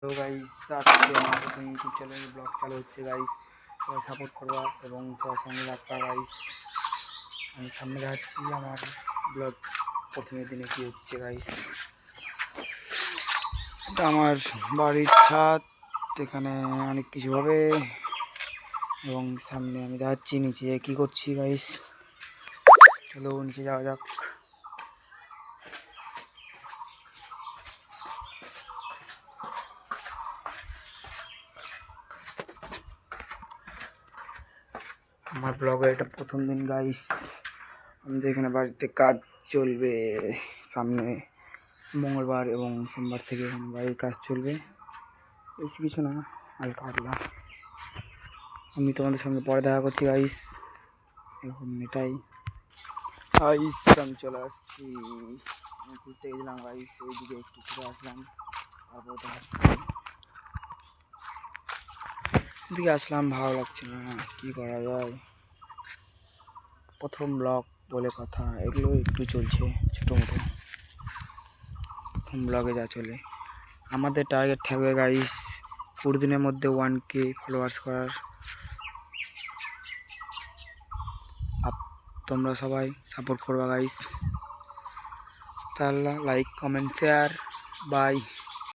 তো গাইস আজকে আমার প্রথম ইউটিউব চ্যানেল ব্লগ চালু হচ্ছে গাইস, সবাই সাপোর্ট করবা এবং সবার সঙ্গে রাখবা গাইস। আমি সামনে যাচ্ছি আমার ব্লগ প্রথমের দিনে কী হচ্ছে গাইস। এটা আমার বাড়ির ছাদ, এখানে অনেক কিছু হবে এবং সামনে আমি যাচ্ছি নিচে কী করছি গাইস। চলো নিচে যাওয়া যাক। আমার ব্লগের এটা প্রথম দিন গাইস। আমাদের এখানে বাড়িতে কাজ চলবে, সামনে মঙ্গলবার এবং সোমবার থেকে এখানে বাড়ির কাজ চলবে, বেশি কিছু না, হালকা হালকা। আমি তোমাদের সঙ্গে পরে দেখা করছি গাইস। এখন এটাই গাইস, আমি চলে আসছি, আমি ঘুরতে গেছিলাম গাইস, ওইদিকে একটু ঘুরে আসলাম, তারপর এদিকে আসলাম, ভালো লাগছে না, কী করা যায়। প্রথম ব্লগ বলে কথা, এগুলো একটু চলছে ছোটো মোটো, প্রথম ব্লগে যা চলে। আমাদের টার্গেট থাকবে গাইস 4 দিনের মধ্যে 1K ফলোয়ার্স করার। তোমরা সবাই সাপোর্ট করবা গাইস। তাহলে লাইক কমেন্ট শেয়ার, বাই।